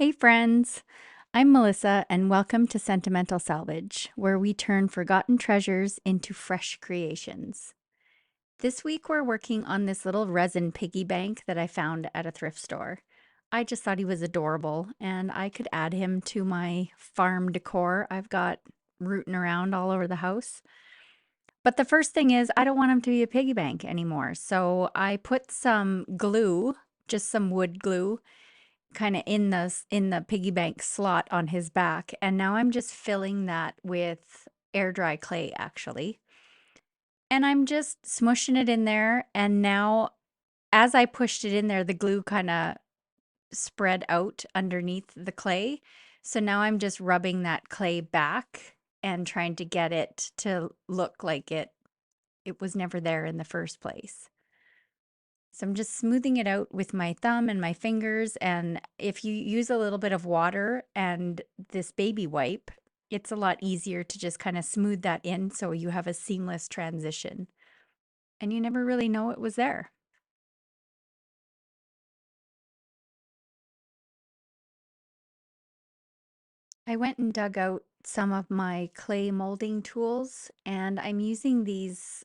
Hey friends, I'm Melissa and welcome to Sentimental Salvage, where we turn forgotten treasures into fresh creations. This week we're working on this little resin piggy bank that I found at a thrift store. I just thought he was adorable and I could add him to my farm decor I've got rooting around all over the house. But the first thing is I don't want him to be a piggy bank anymore. So I put some glue, just some wood glue, kind of in the piggy bank slot on his back, and now I'm just filling that with air dry clay actually. And I'm just smushing it in there, and now as I pushed it in there, the glue kind of spread out underneath the clay. So now I'm just rubbing that clay back and trying to get it to look like it was never there in the first place. So I'm just smoothing it out with my thumb and my fingers. And if you use a little bit of water and this baby wipe, it's a lot easier to just kind of smooth that in so you have a seamless transition. And you never really know it was there. I went and dug out some of my clay molding tools and I'm using these,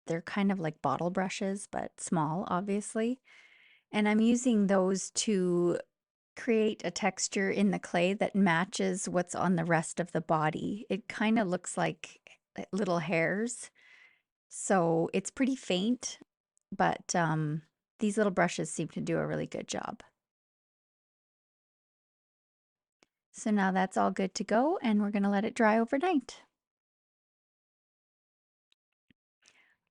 they're kind of like bottle brushes, but small, obviously. And I'm using those to create a texture in the clay that matches what's on the rest of the body. It kind of looks like little hairs. So it's pretty faint, but these little brushes seem to do a really good job. So now that's all good to go, and we're going to let it dry overnight.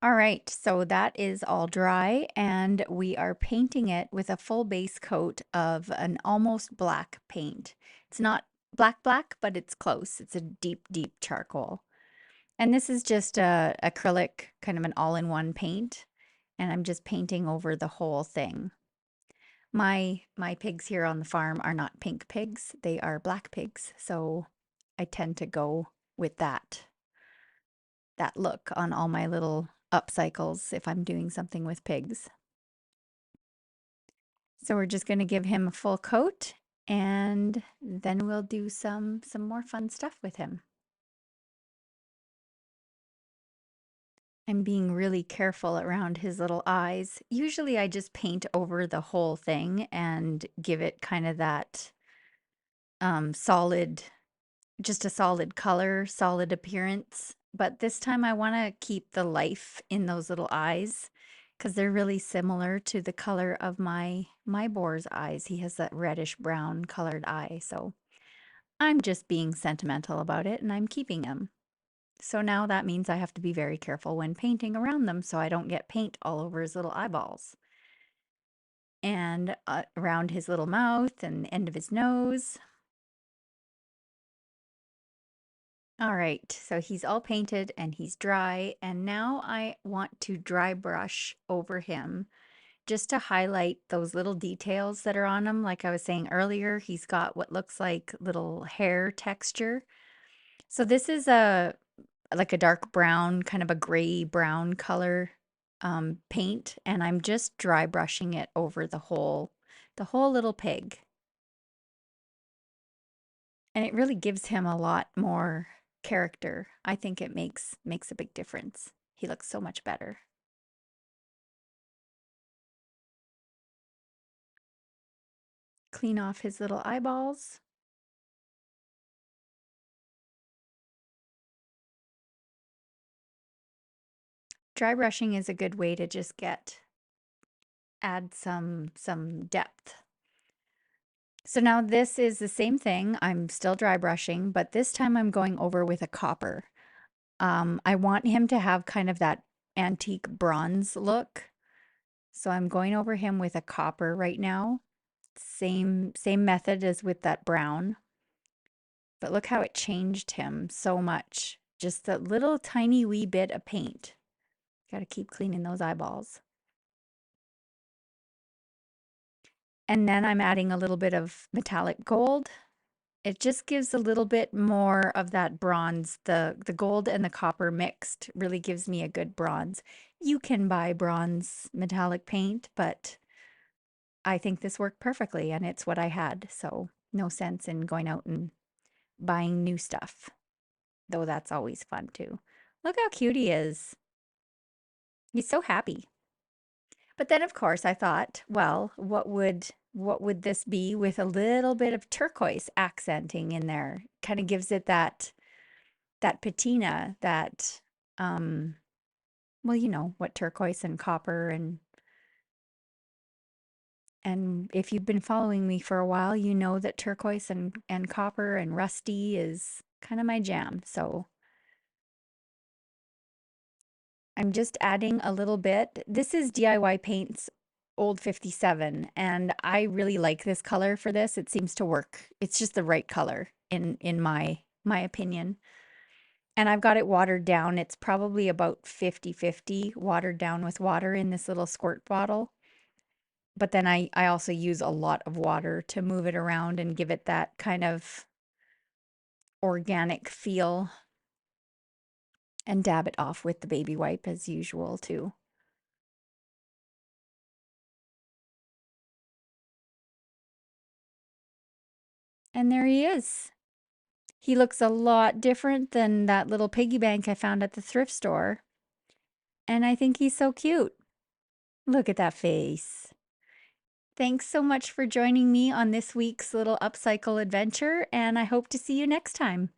All right, so that is all dry, and we are painting it with a full base coat of an almost black paint. It's not black, but it's close. It's a deep, deep charcoal. And this is just a acrylic, kind of an all-in-one paint, and I'm just painting over the whole thing. My pigs here on the farm are not pink pigs, they are black pigs, so I tend to go with that look on all my little upcycles if I'm doing something with pigs. So we're just going to give him a full coat and then we'll do some more fun stuff with him. I'm being really careful around his little eyes. Usually I just paint over the whole thing and give it kind of that solid, just a solid color, solid appearance. But this time I want to keep the life in those little eyes because they're really similar to the color of my boar's eyes. He has that reddish brown colored eye. So I'm just being sentimental about it and I'm keeping him. So now that means I have to be very careful when painting around them so I don't get paint all over his little eyeballs and around his little mouth and the end of his nose. All right, so he's all painted and he's dry, and now I want to dry brush over him just to highlight those little details that are on him. Like I was saying earlier, he's got what looks like little hair texture. So this is a like a dark brown, kind of a gray brown color paint, and I'm just dry brushing it over the whole little pig. And it really gives him a lot more character. I think it makes a big difference. He looks so much better. Clean off his little eyeballs. Dry brushing is a good way to just add some depth. So now this is the same thing. I'm still dry brushing, but this time I'm going over with a copper. I want him to have kind of that antique bronze look. So I'm going over him with a copper right now. Same method as with that brown. But look how it changed him so much. Just a little tiny wee bit of paint. Got to keep cleaning those eyeballs. And then I'm adding a little bit of metallic gold. It just gives a little bit more of that bronze. The gold and the copper mixed really gives me a good bronze. You can buy bronze metallic paint, but I think this worked perfectly and it's what I had. So no sense in going out and buying new stuff, though that's always fun too. Look how cute he is. He's so happy. But then of course I thought, well, what would this be with a little bit of turquoise accenting in there? Kind of gives it that patina, that um well, you know, what turquoise and copper and if you've been following me for a while, you know that turquoise and copper and rusty is kind of my jam. So I'm just adding a little bit. This is DIY Paints Old 57, and I really like this color for this. It seems to work. It's just the right color in my opinion. And I've got it watered down. It's probably about 50-50 watered down with water in this little squirt bottle. But then I also use a lot of water to move it around and give it that kind of organic feel and dab it off with the baby wipe as usual too. And there he is. He looks a lot different than that little piggy bank I found at the thrift store. And I think he's so cute. Look at that face. Thanks so much for joining me on this week's little upcycle adventure, and I hope to see you next time.